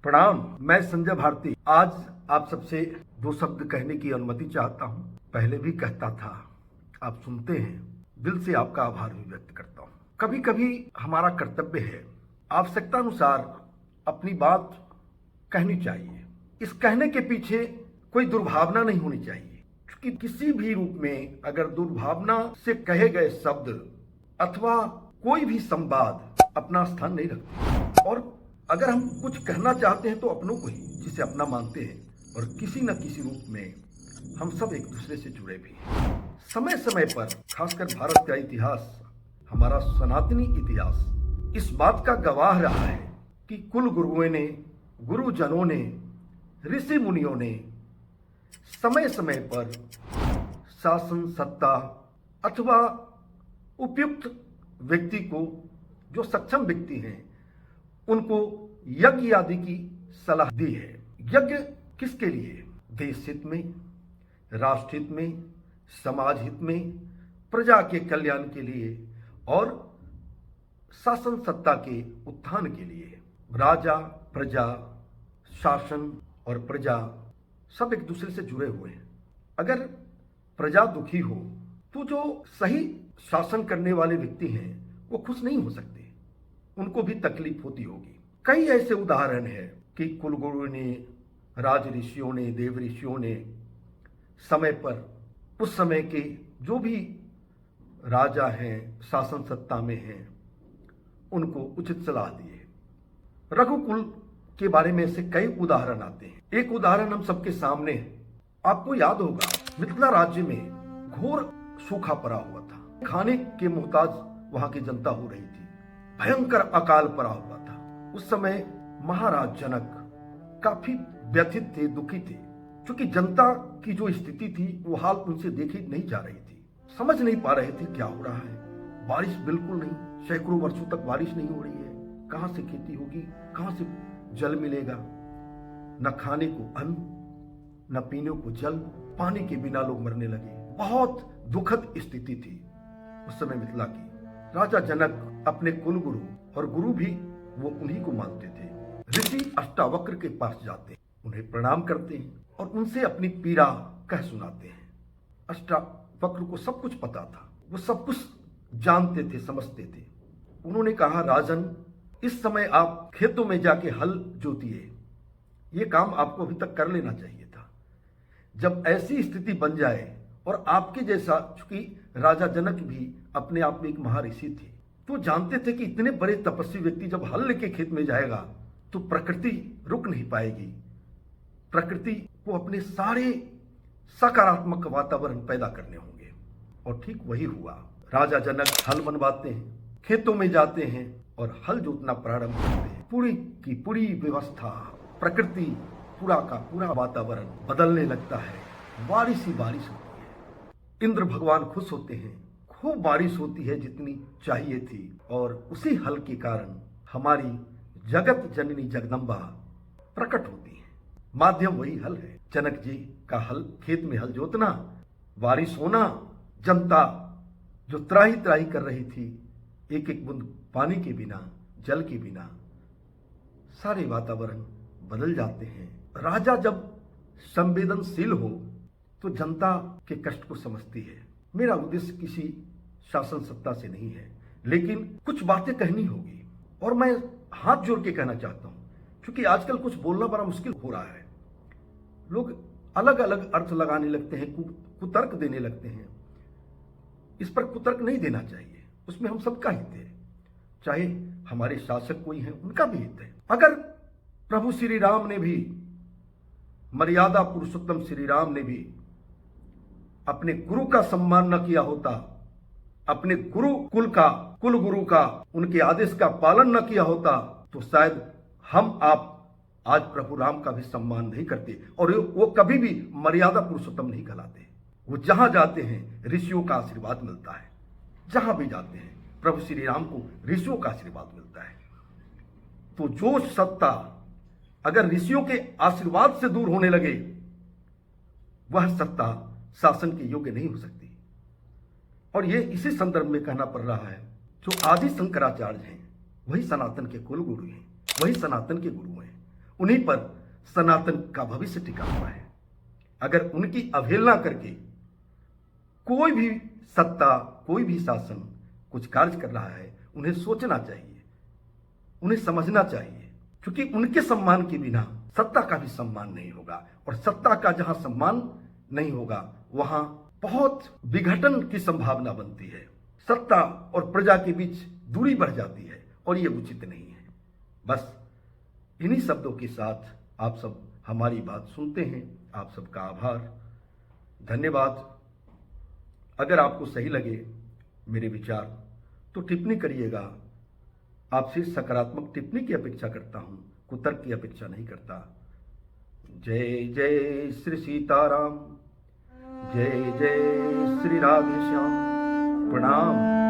प्रणाम। मैं संजय भारती आज आप सबसे दो शब्द कहने की अनुमति चाहता हूं। पहले भी कहता था, आप सुनते हैं, दिल से आपका आभार भी व्यक्त करता हूं। कभी कभी हमारा कर्तव्य है आवश्यकता अनुसार अपनी बात कहनी चाहिए। इस कहने के पीछे कोई दुर्भावना नहीं होनी चाहिए, क्योंकि किसी भी रूप में अगर दुर्भावना से कहे गए शब्द अथवा कोई भी संवाद अपना स्थान नहीं रखते। और अगर हम कुछ कहना चाहते हैं तो अपनों को ही जिसे अपना मानते हैं, और किसी न किसी रूप में हम सब एक दूसरे से जुड़े भी हैं। समय समय पर खासकर भारत का इतिहास, हमारा सनातनी इतिहास इस बात का गवाह रहा है कि कुल गुरुओं ने, गुरुजनों ने, ऋषि मुनियों ने समय समय पर शासन सत्ता अथवा उपयुक्त व्यक्ति को, जो सक्षम व्यक्ति हैं, उनको यज्ञ आदि की सलाह दी है। यज्ञ किसके लिए? देश हित में, राष्ट्र हित में, समाज हित में, प्रजा के कल्याण के लिए और शासन सत्ता के उत्थान के लिए। राजा, प्रजा, शासन और प्रजा सब एक दूसरे से जुड़े हुए हैं। अगर प्रजा दुखी हो तो जो सही शासन करने वाले व्यक्ति हैं वो खुश नहीं हो सकते, उनको भी तकलीफ होती होगी। कई ऐसे उदाहरण हैं कि कुलगुरु ने, राज ऋषियों ने, देव ऋषियों ने समय पर उस समय के जो भी राजा हैं, शासन सत्ता में हैं, उनको उचित सलाह दिए। रघुकुल के बारे में ऐसे कई उदाहरण आते हैं। एक उदाहरण हम सबके सामने है। आपको याद होगा, मिथिला राज्य में घोर सूखा पड़ा हुआ था। खाने के मोहताज वहां की जनता हो रही थी। भयंकर अकाल पड़ा हुआ था। उस समय महाराज जनक काफी व्यथित थे, दुखी थे, क्योंकि जनता की जो स्थिति थी वो हाल उनसे देखी नहीं जा रही थी। समझ नहीं पा रहे थे क्या हो रहा है। बारिश बिल्कुल नहीं, सैकड़ों वर्षों तक बारिश नहीं हो रही है। कहां से खेती होगी, कहां से जल मिलेगा? न खाने को अन्न, न पीने को जल, पानी के बिना लोग मरने लगे। बहुत दुखद स्थिति थी उस समय मिथिला की। राजा जनक अपने कुलगुरु, और गुरु भी वो उन्हीं को मानते थे, ऋषि अष्टावक्र के पास जाते हैं, उन्हें प्रणाम करते हैं और उनसे अपनी पीड़ा कह सुनाते हैं। अष्टावक्र को सब कुछ पता था, वो सब कुछ जानते थे, समझते थे। उन्होंने कहा, राजन, इस समय आप खेतों में जाके हल जोतिए, ये काम आपको अभी तक कर लेना चाहिए था। जब ऐसी स्थिति बन जाए, और आपके जैसा, चूंकि राजा जनक भी अपने आप में एक महर्षि थे, तो जानते थे कि इतने बड़े तपस्वी व्यक्ति जब हल लेके खेत में जाएगा तो प्रकृति रुक नहीं पाएगी। प्रकृति को अपने सारे सकारात्मक वातावरण पैदा करने होंगे। और ठीक वही हुआ। राजा जनक हल बनवाते हैं, खेतों में जाते हैं और हल जोतना प्रारंभ करते हैं। पूरी की पूरी व्यवस्था, प्रकृति, पूरा का पूरा वातावरण बदलने लगता है। बारिश ही बारिश होती है। इंद्र भगवान खुश होते हैं, खूब बारिश होती है जितनी चाहिए थी। और उसी हल के कारण हमारी जगत जननी जगदम्बा प्रकट होती है। माध्यम वही हल है। जनक जी का हल, खेत में हल जोतना, बारिश होना, जनता जो त्राही त्राही कर रही थी, एक एक बूंद पानी के बिना, जल के बिना, सारे वातावरण बदल जाते हैं। राजा जब संवेदनशील हो तो जनता के कष्ट को समझती है। मेरा उद्देश्य किसी शासन सत्ता से नहीं है, लेकिन कुछ बातें कहनी होगी और मैं हाथ जोड़ के कहना चाहता हूं, क्योंकि आजकल कुछ बोलना बड़ा मुश्किल हो रहा है। लोग अलग अलग अर्थ लगाने लगते हैं, कुतर्क देने लगते हैं। इस पर कुतर्क नहीं देना चाहिए, उसमें हम सबका हित है। चाहे हमारे शासक कोई हैं, उनका भी हित है। अगर प्रभु श्री राम ने भी, मर्यादा पुरुषोत्तम श्री राम ने भी अपने गुरु का सम्मान न किया होता, अपने गुरु कुल का, कुल गुरु का, उनके आदेश का पालन न किया होता, तो शायद हम आप आज प्रभु राम का भी सम्मान नहीं करते और वो कभी भी मर्यादा पुरुषोत्तम नहीं कहलाते। वो जहां जाते हैं ऋषियों का आशीर्वाद मिलता है। जहां भी जाते हैं प्रभु श्री राम को ऋषियों का आशीर्वाद मिलता है। तो जो सत्ता अगर ऋषियों के आशीर्वाद से दूर होने लगे, वह सत्ता शासन के योग्य नहीं हो सकती। और ये इसी संदर्भ में कहना पड़ रहा है, जो आदि शंकराचार्य हैं वही सनातन के कुल गुरु हैं, वही सनातन के गुरु हैं। उन्हीं पर सनातन का भविष्य टिका हुआ है। अगर उनकी अवहेलना करके कोई भी सत्ता, कोई भी शासन कुछ कार्य कर रहा है, उन्हें सोचना चाहिए, उन्हें समझना चाहिए, क्योंकि उनके सम्मान के बिना सत्ता का भी सम्मान नहीं होगा, और सत्ता का जहां सम्मान नहीं होगा वहां बहुत विघटन की संभावना बनती है। सत्ता और प्रजा के बीच दूरी बढ़ जाती है और ये उचित नहीं है। बस इन्हीं शब्दों के साथ आप सब हमारी बात सुनते हैं। आप सबका आभार, धन्यवाद। अगर आपको सही लगे मेरे विचार तो टिप्पणी करिएगा। आपसे सकारात्मक टिप्पणी की अपेक्षा करता हूं, कुतर्क की अपेक्षा नहीं करता। जय जय श्री सीताराम, जय जय श्री राधे श्याम। प्रणाम।